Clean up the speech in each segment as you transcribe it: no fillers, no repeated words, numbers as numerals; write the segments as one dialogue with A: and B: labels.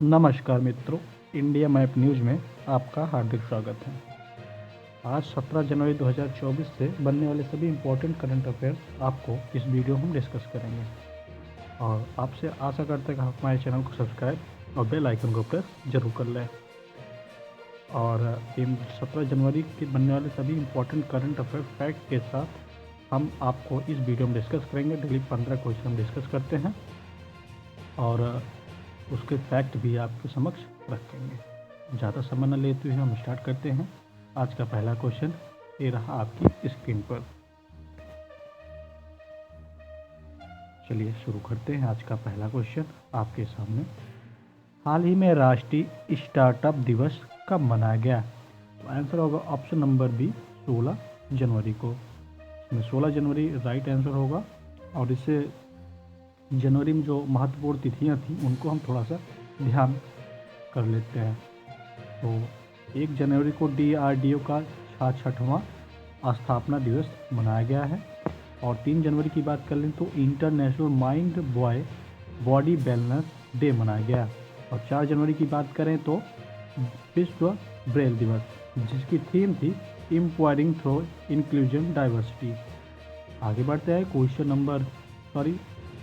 A: नमस्कार मित्रों, India map news में आपका हार्दिक स्वागत है। आज 17 जनवरी 2024 से बनने वाले सभी इम्पोर्टेंट करंट अफेयर्स आपको इस वीडियो में हम डिस्कस करेंगे और आपसे आशा करते हैं कि आप हमारे चैनल को सब्सक्राइब और बेल आइकन को प्रेस जरूर कर लें। और इन 17 जनवरी के बनने वाले सभी इम्पोर्टेंट करंट अफेयर फैक्ट के साथ हम आपको इस वीडियो में डिस्कस करेंगे। डेली 15 क्वेश्चन हम डिस्कस करते हैं और उसके फैक्ट भी आपके समक्ष रखेंगे। ज़्यादा समय न लेते हुए हम स्टार्ट करते हैं। आज का पहला क्वेश्चन ये रहा आपकी स्क्रीन पर। चलिए शुरू करते हैं। आज का पहला क्वेश्चन आपके सामने। हाल ही में राष्ट्रीय स्टार्टअप दिवस कब मनाया गया? तो आंसर होगा ऑप्शन नंबर बी 16 जनवरी को। इसमें 16 जनवरी राइट आंसर होगा। और इससे जनवरी में जो महत्वपूर्ण तिथियां थी उनको हम थोड़ा सा ध्यान कर लेते हैं। तो 1 जनवरी को DRDO का 66वां स्थापना दिवस मनाया गया है। और 3 जनवरी की बात कर लें तो international mind body wellness day मनाया गया। और 4 जनवरी की बात करें तो विश्व ब्रेल दिवस, जिसकी थीम थी एम्पावरिंग थ्रू इंक्लूजन डाइवर्सिटी। आगे बढ़ते हैं। क्वेश्चन नंबर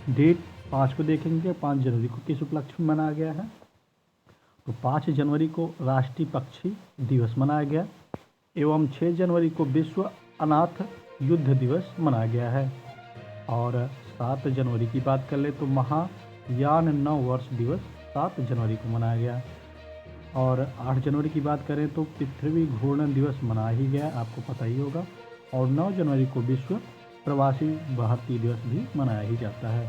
A: डेट 5 को देखेंगे। 5 जनवरी को किस उपलक्ष्य में मनाया गया है? तो 5 जनवरी को राष्ट्रीय पक्षी दिवस मनाया गया एवं 6 जनवरी को विश्व अनाथ युद्ध दिवस मनाया गया है। और 7 जनवरी की बात कर ले तो महायान नववर्ष दिवस 7 जनवरी को मनाया गया। और 8 जनवरी की बात करें तो पृथ्वी घूर्णन दिवस मनाया ही गया, आपको पता ही होगा। और 9 जनवरी को विश्व प्रवासी भारतीय दिवस भी मनाया ही जाता है।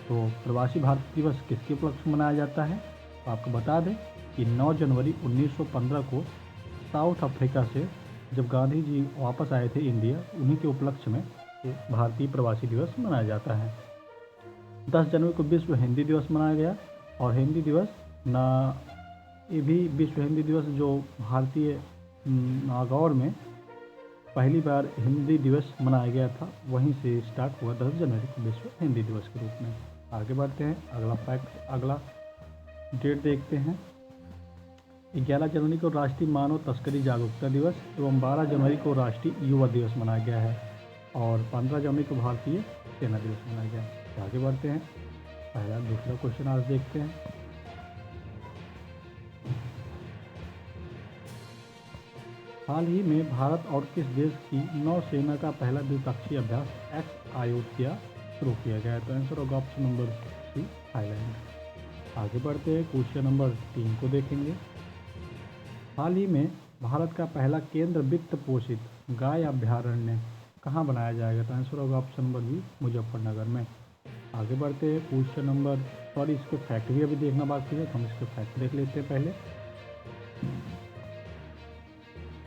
A: तो प्रवासी भारतीय दिवस किसके उपलक्ष्य में मनाया जाता है? तो आपको बता दें कि 9 जनवरी 1915 को साउथ अफ्रीका से जब गांधी जी वापस आए थे इंडिया, उन्हीं के उपलक्ष्य में भारतीय प्रवासी दिवस मनाया जाता है। 10 जनवरी को विश्व हिंदी दिवस मनाया गया। और हिंदी दिवस ये भी विश्व हिंदी दिवस जो भारतीय नागौर में पहली बार हिंदी दिवस मनाया गया था, वहीं से स्टार्ट हुआ 10 जनवरी को विश्व हिंदी दिवस के रूप में। आगे बढ़ते हैं। अगला डेट देखते हैं। 11 जनवरी को राष्ट्रीय मानव तस्करी जागरूकता दिवस एवं 12 जनवरी को राष्ट्रीय युवा दिवस मनाया गया है। और 15 जनवरी को भारतीय सेना दिवस मनाया गया है। आगे बढ़ते हैं। दूसरा क्वेश्चन आज देखते हैं। हाल ही में भारत और किस देश की नौसेना का पहला द्विपक्षीय अभ्यास एक्स अयोध्या शुरू किया गया है? तो आंसर होगा ऑप्शन नंबर सी थाईलैंड। आगे बढ़ते हैं। क्वेश्चन नंबर 3 को देखेंगे। हाल ही में भारत का पहला केंद्र वित्त पोषित गाय अभ्यारण्य कहाँ बनाया जाएगा? तो आंसर होगा ऑप्शन नंबर बी मुजफ्फरनगर में। आगे बढ़ते हैं। क्वेश्चन नंबर इसके फैक्ट भी अभी देखना बाकी है, तो हम इसके फैक्ट देख लेते हैं पहले।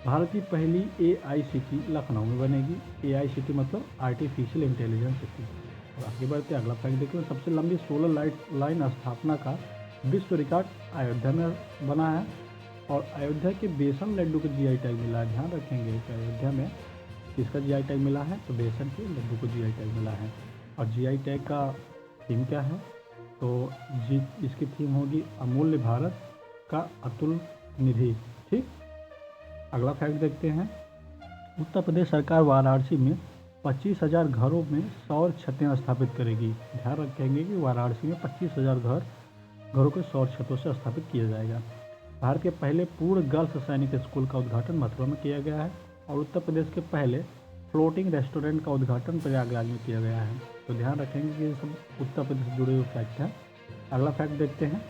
A: भारत की पहली AICT लखनऊ में बनेगी। AICT मतलब आर्टिफिशियल इंटेलिजेंस सिटी। और आगे बढ़ते हैं। अगला फैक्ट देखते हैं। सबसे लंबी सोलर लाइन स्थापना का विश्व रिकॉर्ड अयोध्या में बना है। और अयोध्या के बेसन लड्डू को GI टैग मिला है। ध्यान रखेंगे कि अयोध्या में किसका GI टैग मिला है? तो बेसन के लड्डू को GI टैग मिला है। और GI टैग का थीम क्या है? तो इसकी थीम होगी अमूल्य भारत का अतुल निधि। ठीक। अगला फैक्ट देखते हैं। उत्तर प्रदेश सरकार वाराणसी में 25,000 घरों में सौर छतें स्थापित करेगी। ध्यान रखेंगे कि वाराणसी में 25,000 घरों को सौर छतों से स्थापित किया जाएगा। भारत के पहले पूर्ण गर्ल्स सैनिक स्कूल का उद्घाटन मथुरा में किया गया है। और उत्तर प्रदेश के पहले फ्लोटिंग रेस्टोरेंट का उद्घाटन प्रयागराज में किया गया है। तो ध्यान रखेंगे कि ये सब उत्तर प्रदेश से जुड़े हुए फैक्ट हैं। अगला फैक्ट देखते हैं।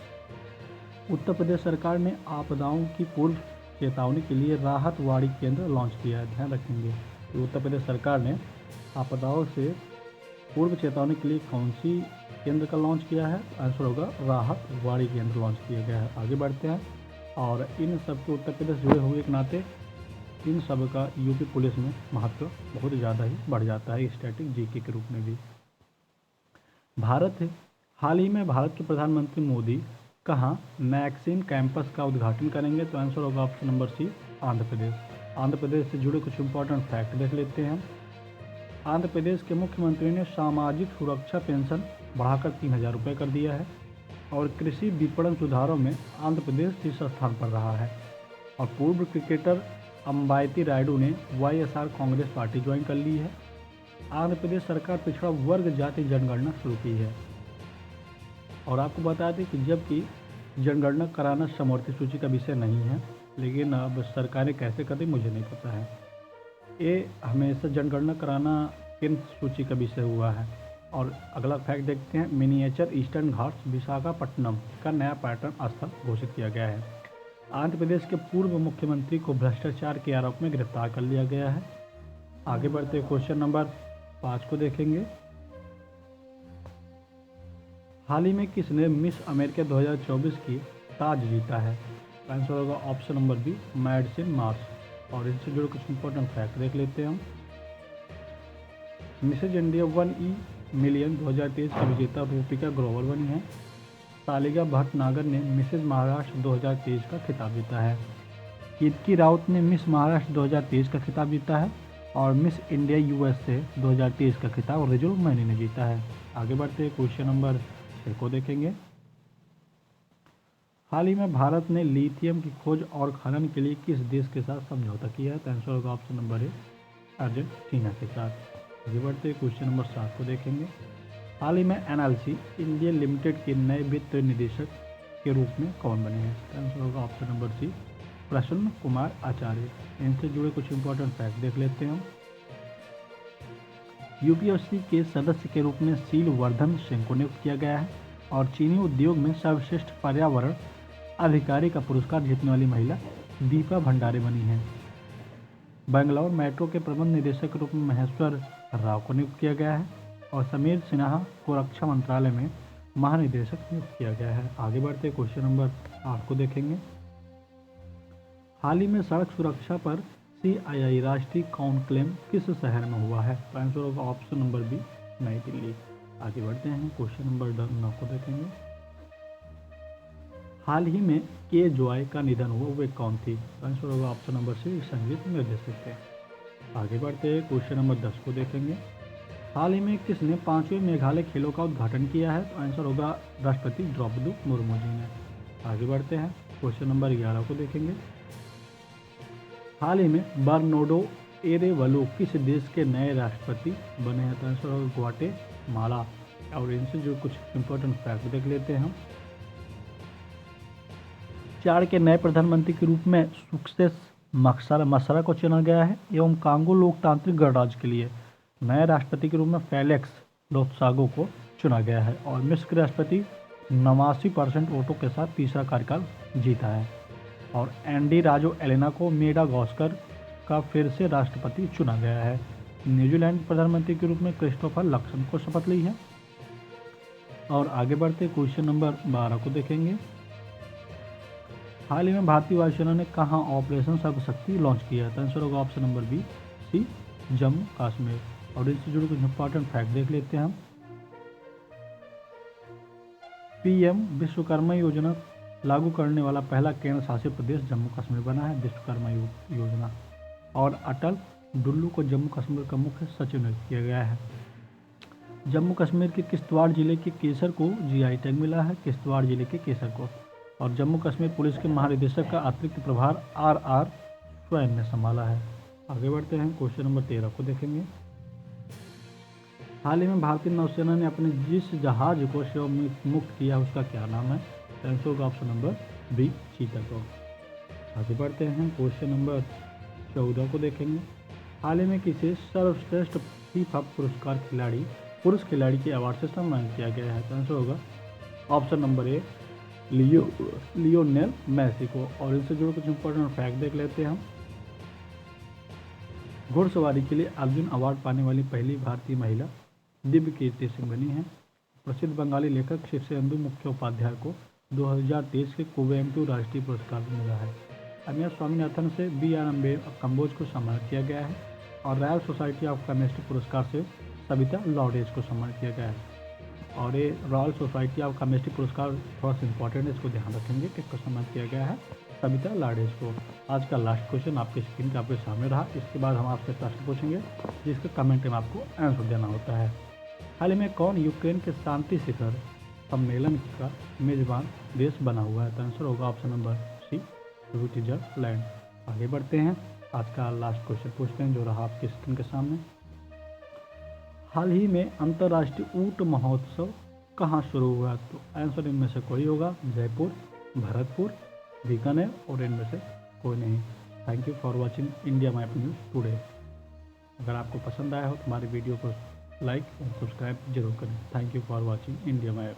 A: उत्तर प्रदेश सरकार ने आपदाओं की पूर्व चेतावनी के लिए राहत वाड़ी केंद्र लॉन्च किया है। ध्यान रखेंगे कि उत्तर प्रदेश सरकार ने आपदाओं से पूर्व चेतावनी के लिए कौन सी केंद्र का लॉन्च किया है? आंसर होगा राहत वाड़ी केंद्र लॉन्च किया गया है। आगे बढ़ते हैं। और इन सब के उत्तर प्रदेश जुड़े हुए के नाते इन सब का यूपी पुलिस में महत्व बहुत ज़्यादा ही बढ़ जाता है, स्टैटिक GK के रूप में भी। हाल ही में भारत के प्रधानमंत्री मोदी कहाँ मैक्सिन कैंपस का उद्घाटन करेंगे? तो आंसर होगा option number C Andhra Pradesh. Andhra Pradesh से जुड़े कुछ इंपॉर्टेंट फैक्ट देख लेते हैं। आंध्र प्रदेश के मुख्यमंत्री ने सामाजिक सुरक्षा पेंशन बढ़ाकर 3,000 रुपये कर दिया है। और कृषि विपणन सुधारों में आंध्र प्रदेश तीसरा स्थान पर रहा है। और पूर्व क्रिकेटर अंबाती रायडू ने वाईएसआर कांग्रेस पार्टी ज्वाइन कर ली है। आंध्र प्रदेश सरकार पिछड़ा वर्ग जाति जनगणना शुरू की है। और आपको बता दें कि जबकि जनगणना कराना समवर्ती सूची का विषय नहीं है, लेकिन अब सरकारें कैसे करें मुझे नहीं पता है। ये हमेशा जनगणना कराना केंद्र सूची का विषय हुआ है। और अगला फैक्ट देखते हैं, मिनिएचर ईस्टर्न घाट्स विशाखापट्टनम का नया पर्यटन स्थल घोषित किया गया है। आंध्र प्रदेश के पूर्व मुख्यमंत्री को भ्रष्टाचार के आरोप में गिरफ्तार कर लिया गया है। आगे बढ़ते क्वेश्चन नंबर 5 को देखेंगे। हाल ही में किसने मिस अमेरिका 2024 की ताज जीता है? आंसर होगा ऑप्शन नंबर बी, मैडसिन मार्स। और इनसे जुड़े कुछ इंपॉर्टेंट फैक्ट देख लेते हैं हम। मिसेज इंडिया 1E मिलियन 2023 की विजेता रूपिका ग्रोवर बनी है। सालिगा भटनागर ने मिसेज महाराष्ट्र 2023 का खिताब जीता है। कीर्ति राउत ने मिस महाराष्ट्र 2023 का खिताब जीता है। और मिस इंडिया USA 2023 का खिताब रिजुल मैनी ने जीता है। आगे बढ़ते हैं क्वेश्चन नंबर 6 को देखेंगे। हाल ही में भारत ने लिथियम की खोज और खनन के लिए किस देश के साथ समझौता किया है? तो आंसर होगा ऑप्शन नंबर ए, अर्जेंटीना के साथ। आगे बढ़ते क्वेश्चन नंबर 7 को देखेंगे। हाल ही में NLC इंडिया लिमिटेड के नए वित्त निदेशक के रूप में कौन बने हैं? तो आंसर होगा ऑप्शन नंबर सी, प्रसन्न कुमार आचार्य। इनसे जुड़े कुछ इंपॉर्टेंट फैक्ट देख लेते हैं हम। UPSC के सदस्य के रूप में शील वर्धन सिंह को नियुक्त किया गया है। और चीनी उद्योग में सर्वश्रेष्ठ पर्यावरण अधिकारी का पुरस्कार जीतने वाली महिला दीपा भंडारे बनी है। बेंगलुरु मेट्रो के प्रबंध निदेशक के रूप में महेश्वर राव को नियुक्त किया गया है। और समीर सिन्हा को रक्षा मंत्रालय में महानिदेशक नियुक्त किया गया है। आगे बढ़ते क्वेश्चन नंबर 8 को देखेंगे। हाल ही में सड़क सुरक्षा पर CII राष्ट्रीय कॉन्क्लेव किस शहर में हुआ है? तो आंसर होगा ऑप्शन नंबर बी, नई दिल्ली। आगे बढ़ते हैं क्वेश्चन नंबर 9 को देखेंगे। हाल ही में के जॉय का निधन हुआ, वे कौन थी? तो आंसर होगा ऑप्शन नंबर सी, संगीत निर्देशक थे। आगे बढ़ते हैं क्वेश्चन नंबर 10 को देखेंगे। हाल ही में किसने 5वें मेघालय खेलों का उद्घाटन किया है? तो आंसर होगा राष्ट्रपति द्रौपदी मुर्मू जी ने। आगे बढ़ते हैं क्वेश्चन नंबर 11 को देखेंगे। हाल ही में बर्नार्डो एरेवलो किस देश के नए राष्ट्रपति बने हैं? तो आंसर होगा ग्वाटेमाला। और इनसे जो कुछ इंपॉर्टेंट फैक्ट देख लेते हैं हम। चार के नए प्रधानमंत्री के रूप में सक्सेस मसरा को चुना गया है। एवं कांगो लोकतांत्रिक गणराज्य के लिए नए राष्ट्रपति के रूप में फेलिक्स लोथसागो को चुना गया है। और मिस्र के राष्ट्रपति 89% वोटों के साथ तीसरा कार्यकाल जीता है। और एंडी राजो एलेना को मेडागास्कर का फिर से राष्ट्रपति चुना गया है। न्यूजीलैंड प्रधानमंत्री के रूप में क्रिस्टोफर लक्सन को शपथ ली है। और आगे बढ़ते क्वेश्चन नंबर 12 को देखेंगे। हाल ही में भारतीय वायुसेना ने कहां ऑपरेशन सर्वशक्ति लॉन्च किया है? आंसर होगा ऑप्शन नंबर बी, सी, जम्मू कश्मीर। और इससे जुड़े कुछ इंपॉर्टेंट फैक्ट देख लेते हैं हम। PM विश्वकर्मा योजना लागू करने वाला पहला केंद्र शासित प्रदेश जम्मू कश्मीर बना है, विश्वकर्मा योजना। और अटल डुल्लू को जम्मू कश्मीर का मुख्य सचिव नियुक्त किया गया है। जम्मू कश्मीर के किश्तवाड़ जिले के केसर को GI टैग मिला है, किश्तवाड़ जिले के केसर को। और जम्मू कश्मीर पुलिस के महानिदेशक का अतिरिक्त प्रभार RR स्वयं ने संभाला है। आगे बढ़ते हैं क्वेश्चन नंबर 13 को देखेंगे। हाल ही में भारतीय नौसेना ने अपने जिस जहाज को सेवा मुक्त किया उसका क्या नाम है? आंसर होगा ऑप्शन नंबर बी, चीता को। आगे बढ़ते हैं क्वेश्चन नंबर 14 को देखेंगे। हाल ही में किसे सर्वश्रेष्ठ फीफा पुरुष खिलाड़ी के अवार्ड से सम्मानित किया गया है? तो आंसर होगा option number A, Lionel Messi को। और इनसे जुड़े कुछ इंपॉर्टेंट फैक्ट देख लेते हैं हम। घुड़सवारी के लिए अर्जुन अवार्ड पाने वाली पहली भारतीय महिला दिव्य कीर्ति सिंह बनी है। प्रसिद्ध बंगाली लेखक शीर्षेंदु मुखोपाध्याय को 2023 के कुवेम्पु राष्ट्रीय पुरस्कार मिला है। अमिया स्वामीनाथन से BR कम्बोज को सम्मानित किया गया है। और रॉयल सोसाइटी ऑफ केमिस्ट्री पुरस्कार से सविता लॉरेंस को सम्मानित किया गया है। और ये रॉयल सोसाइटी ऑफ केमिस्ट्री पुरस्कार थोड़ा सा इंपॉर्टेंट है, इसको ध्यान रखेंगे कि किसको सम्मानित किया गया है, सविता लॉरेंस को। आज का लास्ट क्वेश्चन आपकी स्क्रीन पे आपके सामने रहा। इसके बाद हम आपसे प्रश्न पूछेंगे जिसके कमेंट में आपको आंसर देना होता है। हाल ही में कौन यूक्रेन के शांति शिखर सम्मेलन का मेजबान देश बना हुआ है? तो आंसर होगा ऑप्शन नंबर सी, स्विट्जरलैंड। आगे बढ़ते हैं, आज का लास्ट क्वेश्चन पूछते हैं जो रहा आपकी स्क्रीन के सामने। हाल ही में अंतर्राष्ट्रीय ऊंट महोत्सव कहाँ शुरू हुआ? तो आंसर इनमें से कोई होगा, जयपुर, भरतपुर, बीकानेर और इनमें से कोई नहीं। Thank you for watching India map news today. अगर आपको पसंद आया हो तो हमारी वीडियो को लाइक और सब्सक्राइब जरूर करें। Thank you for watching India map.